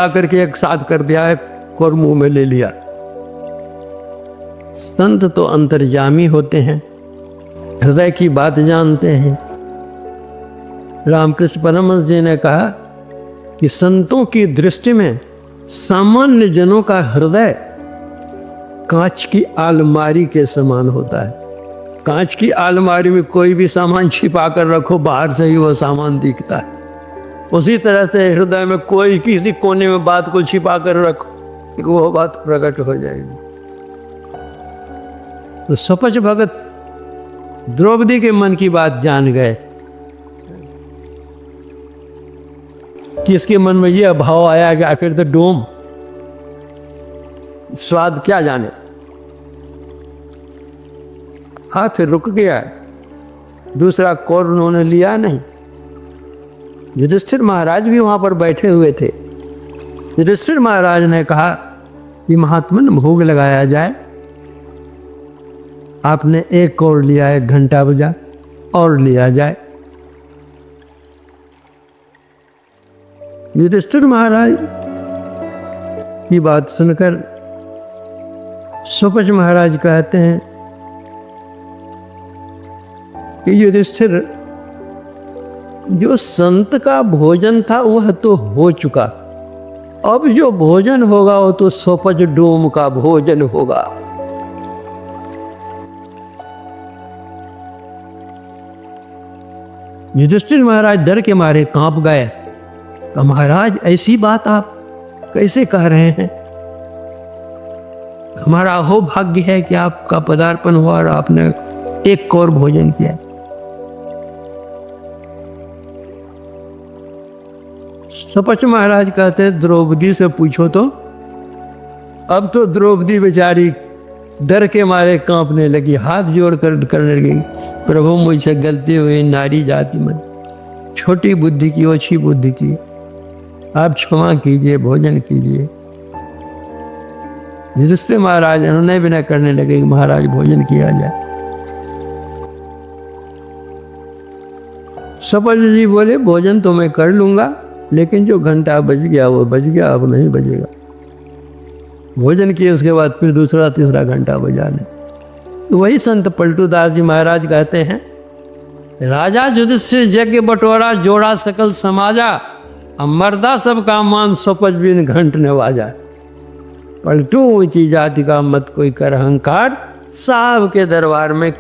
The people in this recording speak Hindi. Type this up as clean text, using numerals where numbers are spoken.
आकर के एक साथ कर दिया है और मुंह में ले लिया। संत तो अंतर्यामी होते हैं, हृदय की बात जानते हैं। रामकृष्ण परमहंस जी ने कहा कि संतों की दृष्टि में सामान्य जनों का हृदय कांच की अलमारी के समान होता है। कांच की अलमारी में कोई भी सामान छिपा कर रखो, बाहर से ही वो सामान दिखता है। उसी तरह से हृदय में कोई किसी कोने में बात को छिपा कर रखो, वो बात प्रकट हो जाएगी। तो सपच भगत द्रौपदी के मन की बात जान गए कि इसके मन में ये भाव आया कि आखिर तो डोम स्वाद क्या जाने, हाथ रुक गया, दूसरा कौर उन्होंने लिया नहीं। युधिष्ठिर महाराज भी वहां पर बैठे हुए थे। युधिष्ठिर महाराज ने कहा कि महात्मन भोग लगाया जाए। आपने एक कौर लिया, 1 घंटा बजा और लिया जाए। युधिष्ठिर महाराज की बात सुनकर सुपच महाराज कहते हैं कि युधिष्ठिर, जो संत का भोजन था वह तो हो चुका, अब जो भोजन होगा वो तो सोपच डोम का भोजन होगा। युधिष्ठिर महाराज डर के मारे कांप गए। तो महाराज ऐसी बात आप कैसे कह रहे हैं? हमारा अहो भाग्य है कि आपका पदार्पण हुआ और आपने 1 कौर भोजन किया। सपच महाराज कहते हैं द्रौपदी से पूछो तो। अब तो द्रौपदी बेचारी डर के मारे कांपने लगी, हाथ जोड़ कर करने लगी, प्रभु मुझसे गलती हुई, नारी जाति में छोटी बुद्धि की, ओछी बुद्धि की, आप क्षमा कीजिए, भोजन कीजिए। युधिष्ठिर महाराज उन्होंने भी न करने लगे कि महाराज भोजन किया जाए। सपच जी बोले भोजन तो मैं कर लूंगा, लेकिन जो घंटा बज गया वो बज गया, अब नहीं बजेगा। भोजन किए उसके बाद फिर दूसरा तीसरा घंटा बजा दे। तो वही संत पलटूदास जी महाराज कहते हैं, राजा युधिष्ठिर यज्ञ बटोरा जोड़ा सकल समाजा, मर्दा सबका मान सोपच बिन घंट नवाजा। पलटू ऊंची जाति का मत कोई कर अहंकार, साहब के दरबार में